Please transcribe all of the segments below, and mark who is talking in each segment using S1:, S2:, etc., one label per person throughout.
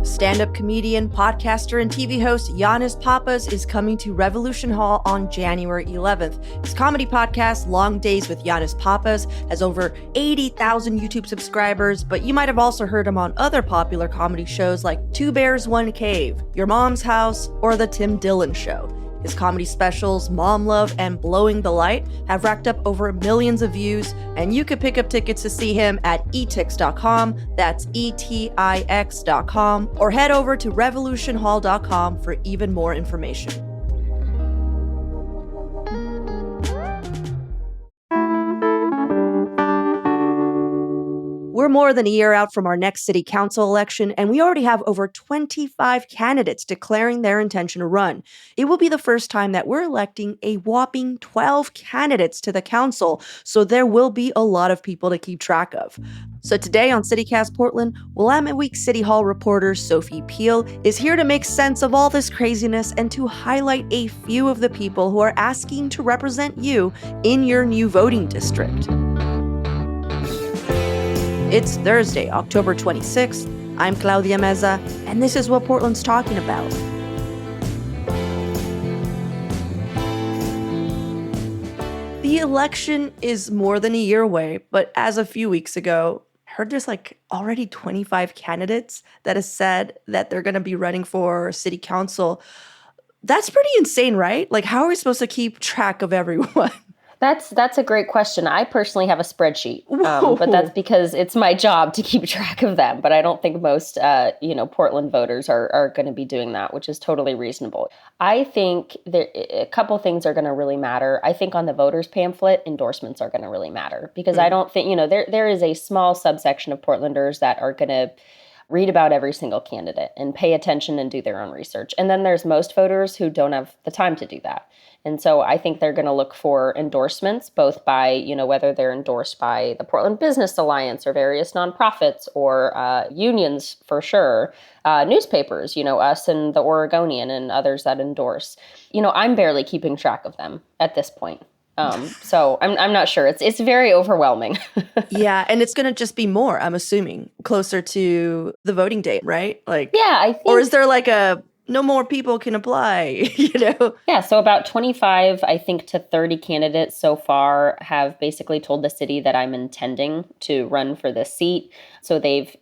S1: Stand-up comedian, podcaster, and TV host Giannis Papas is coming to Revolution Hall on January 11th. His comedy podcast, Long Days with Giannis Papas, has over 80,000 YouTube subscribers, but you might have also heard him on other popular comedy shows like Two Bears, One Cave, Your Mom's House, or The Tim Dillon Show. His comedy specials, Mom Love and Blowing the Light, have racked up over millions of views, and you can pick up tickets to see him at etix.com, that's etix.com, or head over to revolutionhall.com for even more information. We're more than a year out from our next city council election, and we already have over 25 candidates declaring their intention to run. It will be the first time that we're electing a whopping 12 candidates to the council, so there will be a lot of people to keep track of. So today on CityCast Portland, Willamette Week City Hall reporter Sophie Peel is here to make sense of all this craziness and to highlight a few of the people who are asking to represent you in your new voting district. It's Thursday, October 26th. I'm Claudia Meza, and this is what Portland's talking about. The election is more than a year away, but as a few weeks ago, I heard there's already 25 candidates that have said that they're going to be running for city council. That's pretty insane, right? How are we supposed to keep track of everyone?
S2: That's a great question. I personally have a spreadsheet, but that's because it's my job to keep track of them. But I don't think most, Portland voters are going to be doing that, which is totally reasonable. I think a couple things are going to really matter. I think on the voters pamphlet, endorsements are going to really matter because I don't think, there is a small subsection of Portlanders that are going to read about every single candidate and pay attention and do their own research. And then there's most voters who don't have the time to do that. And so I think they're going to look for endorsements, both by, whether they're endorsed by the Portland Business Alliance or various nonprofits or unions for sure, newspapers, us and the Oregonian and others that endorse. I'm barely keeping track of them at this point. So I'm not sure. It's very overwhelming.
S1: Yeah, and it's going to just be more, I'm assuming, closer to the voting date, right?
S2: Yeah, I think.
S1: Or is there no more people can apply,
S2: Yeah, so about 25, I think, to 30 candidates so far have basically told the city that I'm intending to run for this seat. So they've,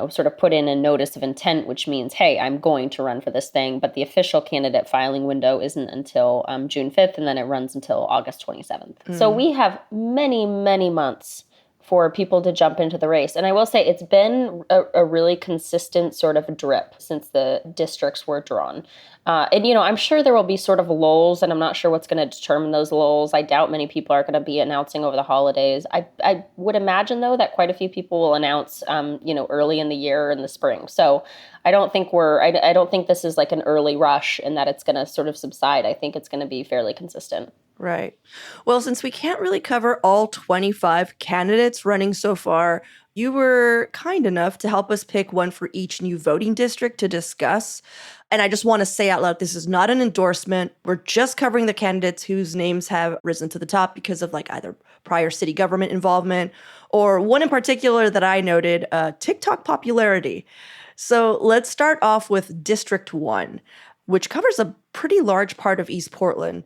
S2: sort of put in a notice of intent, which means, hey, I'm going to run for this thing. But the official candidate filing window isn't until June 5th, and then it runs until August 27th. So we have many, many months for people to jump into the race. And I will say it's been a really consistent sort of drip since the districts were drawn. And I'm sure there will be sort of lulls, and I'm not sure what's going to determine those lulls. I doubt many people are going to be announcing over the holidays. I would imagine, though, that quite a few people will announce, early in the year or in the spring. So I don't think I don't think this is like an early rush and that it's going to sort of subside. I think it's going to be fairly consistent.
S1: Right. Well, since we can't really cover all 25 candidates running so far, you were kind enough to help us pick one for each new voting district to discuss. And I just want to say out loud, this is not an endorsement. We're just covering the candidates whose names have risen to the top because of either prior city government involvement or one in particular that I noted, TikTok popularity. So let's start off with District 1, which covers a pretty large part of East Portland.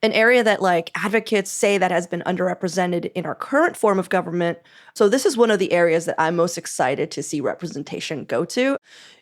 S1: An area that advocates say that has been underrepresented in our current form of government. So this is one of the areas that I'm most excited to see representation go to.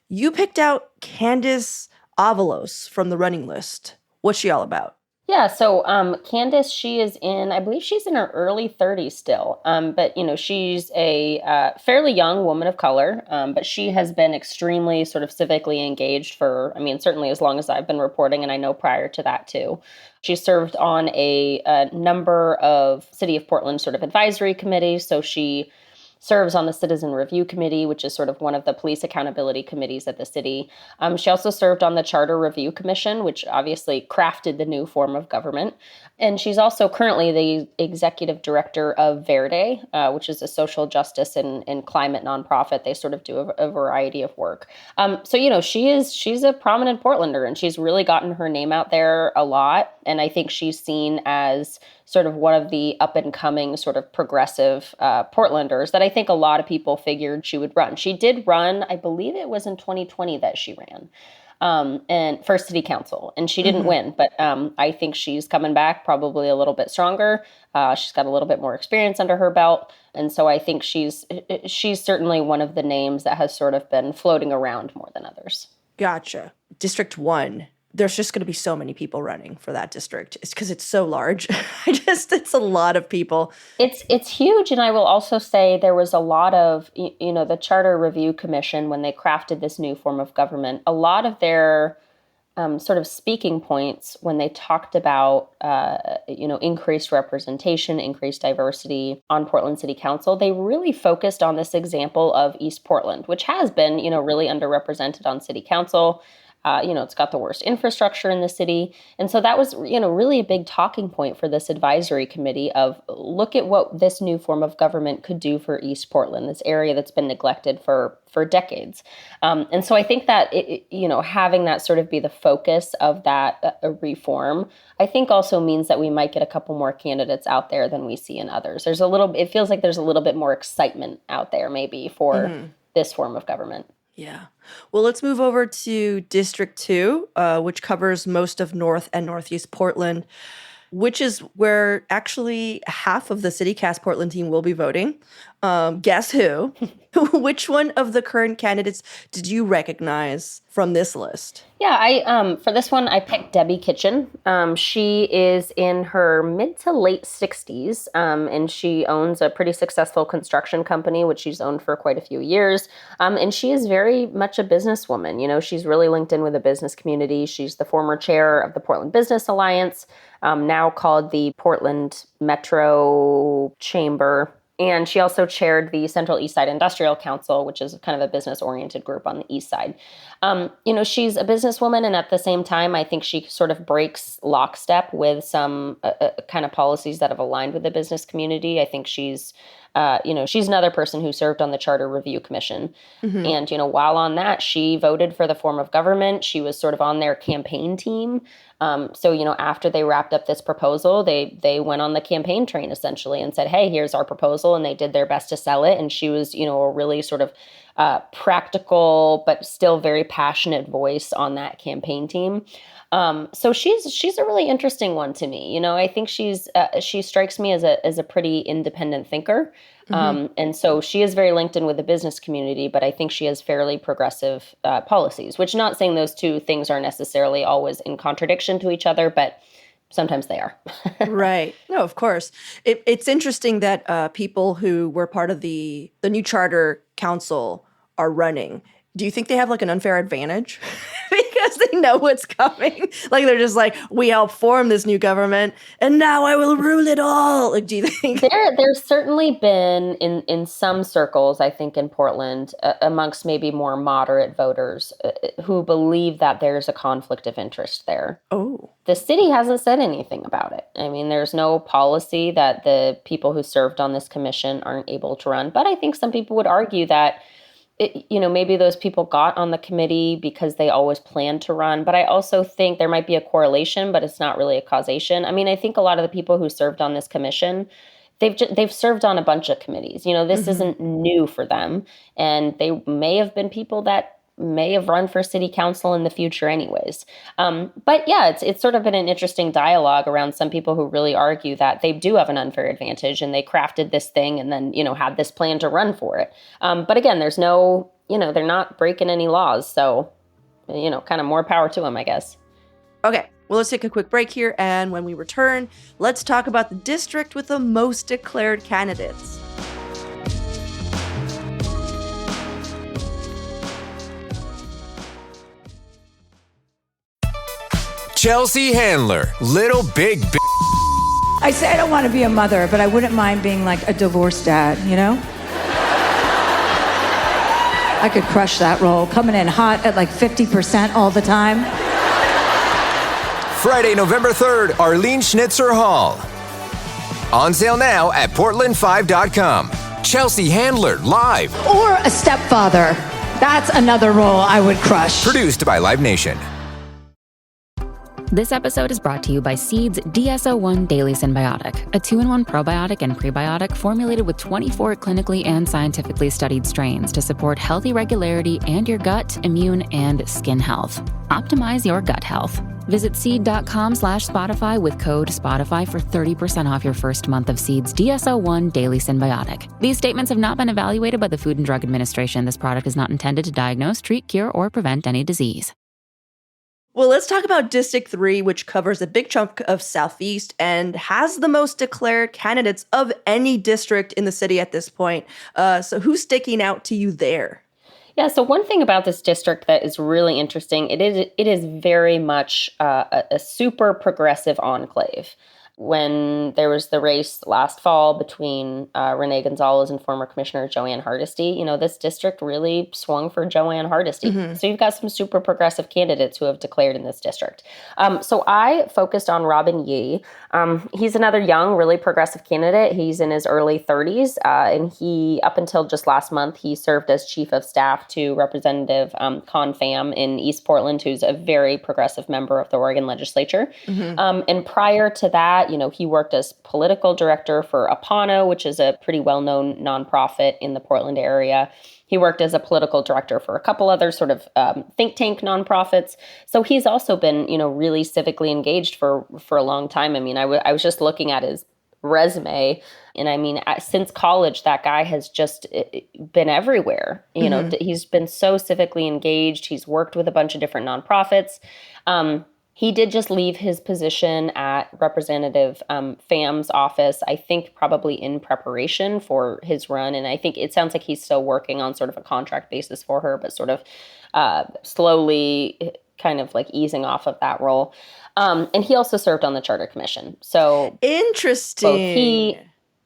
S1: You picked out Candace Avalos from the running list. What's she all about?
S2: Yeah, so Candace, I believe she's in her early 30s still. But, she's a fairly young woman of color, but she has been extremely sort of civically engaged for, certainly as long as I've been reporting, and I know prior to that too. She served on a number of City of Portland sort of advisory committees, so she serves on the Citizen Review Committee, which is sort of one of the police accountability committees at the city. She also served on the Charter Review Commission, which obviously crafted the new form of government. And she's also currently the executive director of Verde, which is a social justice and climate nonprofit. They sort of do a variety of work. So, she's a prominent Portlander, and she's really gotten her name out there a lot. And I think she's seen as sort of one of the up and coming sort of progressive Portlanders that I think a lot of people figured she would run. She did run, I believe it was in 2020 that she ran. And for city council, and she didn't win, but I think she's coming back probably a little bit stronger. She's got a little bit more experience under her belt, and so I think she's certainly one of the names that has sort of been floating around more than others.
S1: Gotcha. District 1. There's just going to be so many people running for that district. It's because it's so large. It's a lot of people.
S2: It's huge. And I will also say there was a lot of, the Charter Review Commission, when they crafted this new form of government, a lot of their sort of speaking points when they talked about, increased representation, increased diversity on Portland City Council, they really focused on this example of East Portland, which has been, really underrepresented on City Council. It's got the worst infrastructure in the city. And so that was, really a big talking point for this advisory committee of look at what this new form of government could do for East Portland, this area that's been neglected for decades. And so I think that, having that sort of be the focus of that reform, I think also means that we might get a couple more candidates out there than we see in others. It feels like there's a little bit more excitement out there maybe for this form of government.
S1: Yeah. Well, let's move over to District 2, which covers most of North and Northeast Portland, which is where actually half of the CityCast Portland team will be voting. Guess who? Which one of the current candidates did you recognize from this list?
S2: Yeah, I for this one, I picked Debbie Kitchen. She is in her mid to late 60s, and she owns a pretty successful construction company, which she's owned for quite a few years. And she is very much a businesswoman. She's really linked in with the business community. She's the former chair of the Portland Business Alliance, now called the Portland Metro Chamber. And she also chaired the Central East Side Industrial Council, which is kind of a business-oriented group on the East Side. She's a businesswoman, and at the same time, I think she sort of breaks lockstep with some kind of policies that have aligned with the business community. I think she's another person who served on the Charter Review Commission. And, while on that, she voted for the form of government. She was sort of on their campaign team. So, after they wrapped up this proposal, they went on the campaign train essentially and said, hey, here's our proposal. And they did their best to sell it. And she was, a really sort of practical, but still very passionate voice on that campaign team. So she's a really interesting one to me. I think she strikes me as a pretty independent thinker. And so she is very linked in with the business community, but I think she has fairly progressive policies, which not saying those two things are necessarily always in contradiction to each other, but sometimes they are.
S1: Right. No, of course. It's interesting that people who were part of the new charter council are running. Do you think they have like an unfair advantage? Because they know what's coming. Like they're just like, we helped form this new government and now I will rule it all. Like, do you think?
S2: There's certainly been in some circles, I think in Portland, amongst maybe more moderate voters who believe that there's a conflict of interest there.
S1: Oh.
S2: The city hasn't said anything about it. I mean, there's no policy that the people who served on this commission aren't able to run. But I think some people would argue that maybe those people got on the committee because they always planned to run. But I also think there might be a correlation, but it's not really a causation. I mean, I think a lot of the people who served on this commission, they've served on a bunch of committees. This isn't new for them. And they may have been people that may have run for city council in the future anyways. But yeah, it's sort of been an interesting dialogue around some people who really argue that they do have an unfair advantage and they crafted this thing and then, had this plan to run for it. But again, there's no, they're not breaking any laws. So, kind of more power to them, I guess.
S1: Okay. Well, let's take a quick break here. And when we return, let's talk about the district with the most declared candidates.
S3: Chelsea Handler, Little Big B.
S4: I say I don't want to be a mother, but I wouldn't mind being like a divorced dad, I could crush that role, coming in hot at like 50% all the time.
S3: Friday, November 3rd, Arlene Schnitzer Hall. On sale now at portland5.com. Chelsea Handler, live.
S4: Or a stepfather. That's another role I would crush.
S3: Produced by Live Nation.
S5: This episode is brought to you by Seed's DSO1 Daily Symbiotic, a 2-in-1 probiotic and prebiotic formulated with 24 clinically and scientifically studied strains to support healthy regularity and your gut, immune, and skin health. Optimize your gut health. Visit seed.com/Spotify with code Spotify for 30% off your first month of Seed's DSO1 Daily Symbiotic. These statements have not been evaluated by the Food and Drug Administration. This product is not intended to diagnose, treat, cure, or prevent any disease.
S1: Well, let's talk about District 3, which covers a big chunk of Southeast and has the most declared candidates of any district in the city at this point. So who's sticking out to you there?
S2: Yeah, so one thing about this district that is really interesting, it is very much a super progressive enclave. When there was the race last fall between Renee Gonzalez and former Commissioner Joanne Hardesty, this district really swung for Joanne Hardesty. Mm-hmm. So you've got some super progressive candidates who have declared in this district. So I focused on Robin Yee. He's another young, really progressive candidate. He's in his early 30s, and he, up until just last month, he served as chief of staff to Representative Con Pham in East Portland, who's a very progressive member of the Oregon legislature. Mm-hmm. And prior to that, he worked as political director for Apano, which is a pretty well-known nonprofit in the Portland area. He worked as a political director for a couple other sort of think tank nonprofits. So he's also been, really civically engaged for a long time. I mean, I was just looking at his resume, and since college, that guy has just been everywhere. He's been so civically engaged. He's worked with a bunch of different nonprofits. He did just leave his position at Representative Pham's office, I think probably in preparation for his run. And I think it sounds like he's still working on sort of a contract basis for her, but sort of slowly kind of like easing off of that role. And he also served on the Charter Commission. So
S1: interesting.
S2: Both he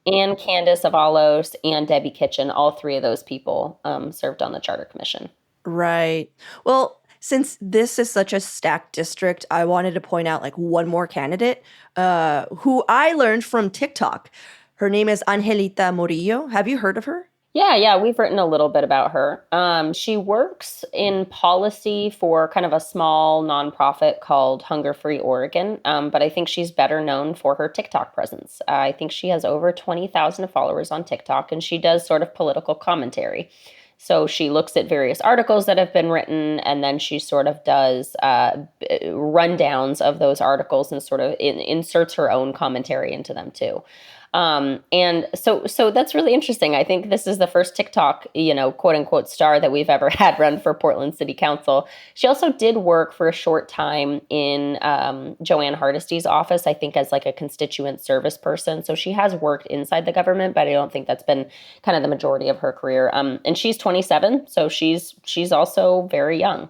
S2: and Candace Avalos and Debbie Kitchen, all three of those people served on the Charter Commission.
S1: Right. Well, since this is such a stacked district, I wanted to point out one more candidate who I learned from TikTok. Her name is Angelita Murillo. Have you heard of her?
S2: Yeah, we've written a little bit about her. She works in policy for kind of a small nonprofit called Hunger Free Oregon, but I think she's better known for her TikTok presence. I think she has over 20,000 followers on TikTok, and she does sort of political commentary. So she looks at various articles that have been written, and then she sort of does rundowns of those articles and sort of inserts her own commentary into them too. And so that's really interesting. I think this is the first TikTok, quote unquote star that we've ever had run for Portland City Council. She also did work for a short time in Joanne Hardesty's office, I think as a constituent service person. So she has worked inside the government, but I don't think that's been kind of the majority of her career. And she's 27, so she's also very young.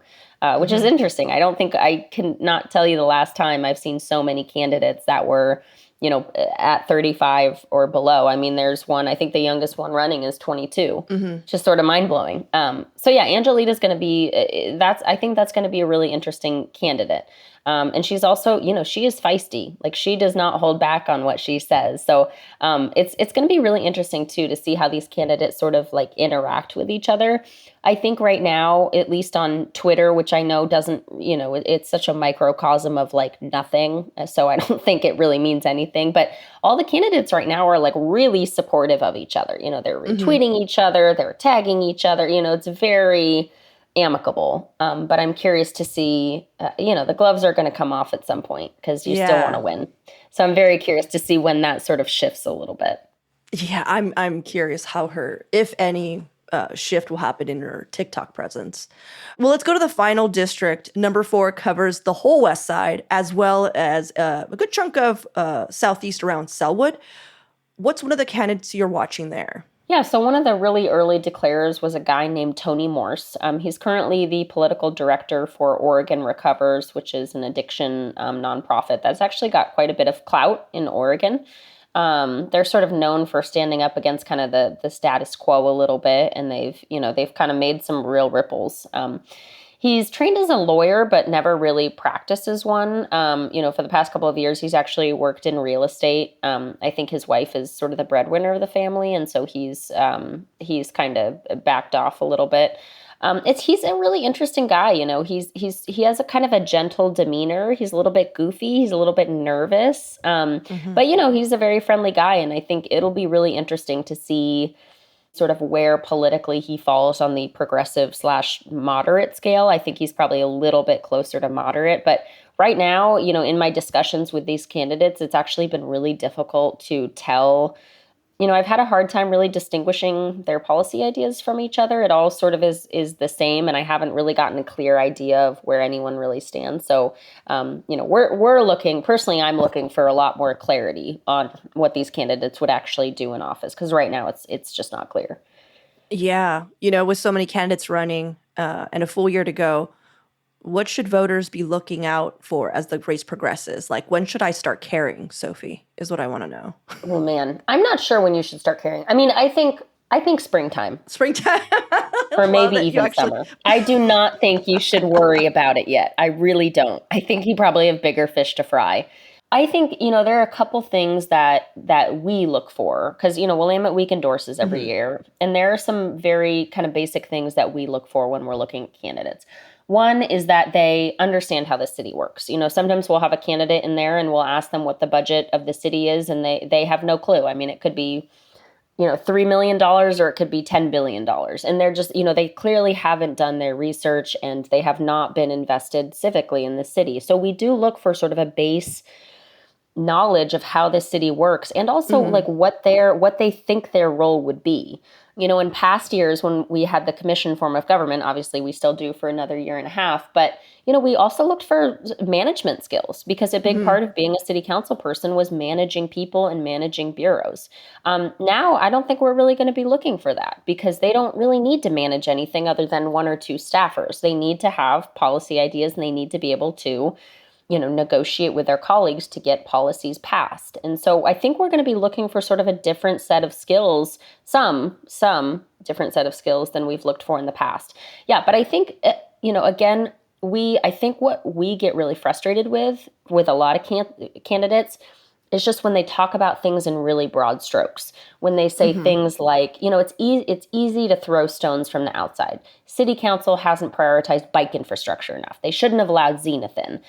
S2: Which is interesting. I can not tell you the last time I've seen so many candidates that were, at 35 or below. I mean, there's one, I think the youngest one running is 22. Mm-hmm. Just sort of mind blowing. So yeah, Angelita's going to be, I think that's going to be a really interesting candidate. And she's also, she is feisty. She does not hold back on what she says. So it's going to be really interesting too to see how these candidates sort of interact with each other. I think right now, at least on Twitter, which I know doesn't, it's such a microcosm of nothing. So I don't think it really means anything. But all the candidates right now are really supportive of each other. They're retweeting each other, they're tagging each other. It's very amicable. But I'm curious to see, the gloves are going to come off at some point because you still want to win. So I'm very curious to see when that sort of shifts a little bit.
S1: Yeah, I'm curious how her, if any, shift will happen in her TikTok presence. Well, let's go to the final district. Number 4 covers the whole west side as well as a good chunk of southeast around Selwood. What's one of the candidates you're watching there?
S2: Yeah, so one of the really early declarers was a guy named Tony Morse. He's currently the political director for Oregon Recovers, which is an addiction nonprofit that's actually got quite a bit of clout in Oregon. They're sort of known for standing up against kind of the status quo a little bit, and they've kind of made some real ripples. He's trained as a lawyer, but never really practiced as one. For the past couple of years, he's actually worked in real estate. I think his wife is sort of the breadwinner of the family, and so he's kind of backed off a little bit. He's a really interesting guy. He has a kind of a gentle demeanor. He's a little bit goofy. He's a little bit nervous.
S1: Mhm.
S2: But he's a very friendly guy, and I think it'll be really interesting to see sort of where politically he falls on the progressive slash moderate scale. I think he's probably a little bit closer to moderate. But right now, in my discussions with these candidates, it's actually been really difficult to tell. I've had a hard time really distinguishing their policy ideas from each other. It all sort of is the same, and I haven't really gotten a clear idea of where anyone really stands. So, we're looking. Personally, I'm looking for a lot more clarity on what these candidates would actually do in office, because right now it's just not clear.
S1: Yeah. With so many candidates running and a full year to go, what should voters be looking out for as the race progresses? Like, when should I start caring, Sophie, is what I want to know.
S2: Oh man, I'm not sure when you should start caring. I mean, I think springtime.
S1: Springtime.
S2: Or maybe
S1: Love it. You
S2: even
S1: actually-
S2: summer. I do not think you should worry about it yet. I really don't. I think you probably have bigger fish to fry. I think, there are a couple things that we look for, because, Willamette Week endorses every year. And there are some very kind of basic things that we look for when we're looking at candidates. One is that they understand how the city works. Sometimes we'll have a candidate in there and we'll ask them what the budget of the city is, and they have no clue. I mean, it could be, $3 million or it could be $10 billion. And they're just, they clearly haven't done their research and they have not been invested civically in the city. So we do look for sort of a base knowledge of how the city works, and also like what they think their role would be. In past years when we had the commission form of government, obviously we still do for another year and a half, but we also looked for management skills, because a big part of being a city council person was managing people and managing bureaus. Now I don't think we're really going to be looking for that, because they don't really need to manage anything other than one or two staffers. They need to have policy ideas, and they need to be able to negotiate with their colleagues to get policies passed. And so I think we're going to be looking for sort of a different set of skills, some different set of skills than we've looked for in the past. Yeah, but I think, again, I think what we get really frustrated with a lot of candidates is just when they talk about things in really broad strokes. When they say things like, it's easy to throw stones from the outside. City council hasn't prioritized bike infrastructure enough. They shouldn't have allowed Zenith in.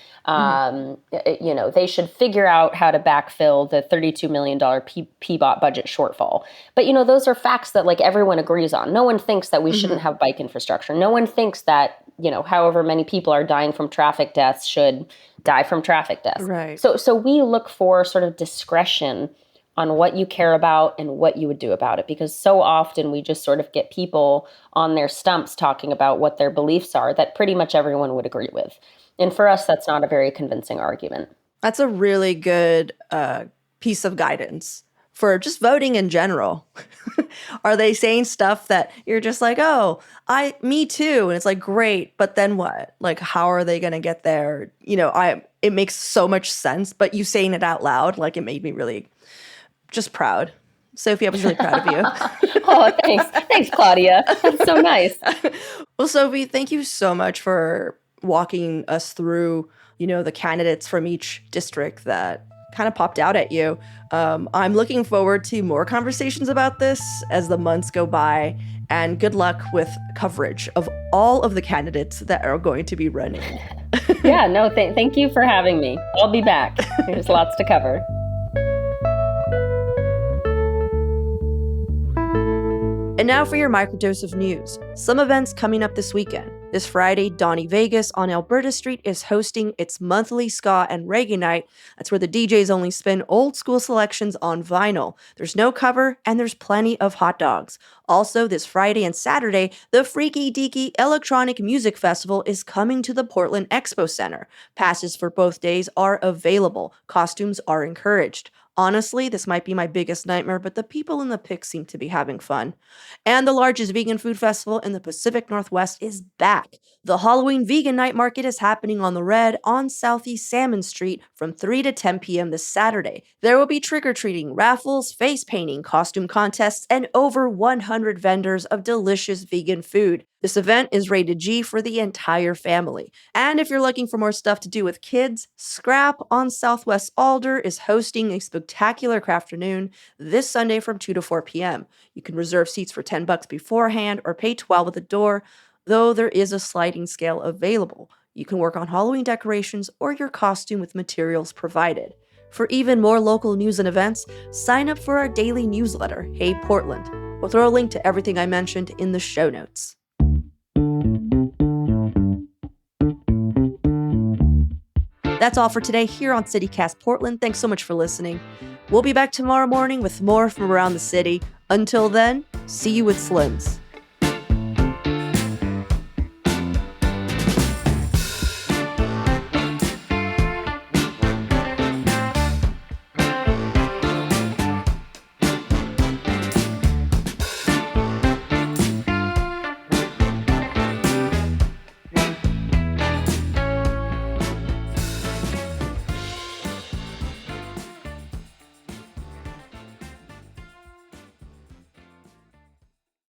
S2: They should figure out how to backfill the $32 million PBOT budget shortfall. But, those are facts that like everyone agrees on. No one thinks that we shouldn't have bike infrastructure. No one thinks that, however many people are dying from traffic deaths should die from traffic deaths.
S1: Right.
S2: So we look for sort of discretion on what you care about and what you would do about it, because so often we just sort of get people on their stumps talking about what their beliefs are that pretty much everyone would agree with. And for us, that's not a very convincing argument.
S1: That's a really good piece of guidance for just voting in general. Are they saying stuff that you're just like, oh, me too? And it's like, great, but then what? Like, how are they going to get there? It makes so much sense, but you saying it out loud, like, it made me really just proud. Sophie, I was really proud of you.
S2: Oh, thanks. Thanks, Claudia. That's so nice.
S1: Well, Sophie, thank you so much for walking us through, the candidates from each district that kind of popped out at you. I'm looking forward to more conversations about this as the months go by, and good luck with coverage of all of the candidates that are going to be running.
S2: Yeah, no, thank you for having me. I'll be back. There's lots to cover.
S1: And now for your microdose of news. Some events coming up this weekend. This Friday, Donny Vegas on Alberta Street is hosting its monthly ska and reggae night. That's where the DJs only spin old school selections on vinyl. There's no cover, and there's plenty of hot dogs. Also, this Friday and Saturday, the Freaky Deaky Electronic Music Festival is coming to the Portland Expo Center. Passes for both days are available. Costumes are encouraged. Honestly, this might be my biggest nightmare, but the people in the pic seem to be having fun. And the largest vegan food festival in the Pacific Northwest is back. The Halloween Vegan Night Market is happening on the Red on Southeast Salmon Street from 3 to 10 p.m. this Saturday. There will be trick-or-treating, raffles, face painting, costume contests, and over 100 vendors of delicious vegan food. This event is rated G for the entire family. And if you're looking for more stuff to do with kids, Scrap on Southwest Alder is hosting a spectacular crafternoon this Sunday from 2 to 4 p.m. You can reserve seats for $10 beforehand or pay $12 at the door. though there is a sliding scale available. You can work on Halloween decorations or your costume with materials provided. For even more local news and events, sign up for our daily newsletter, Hey Portland. We'll throw a link to everything I mentioned in the show notes. That's all for today here on CityCast Portland. Thanks so much for listening. We'll be back tomorrow morning with more from around the city. Until then, see you with Slims.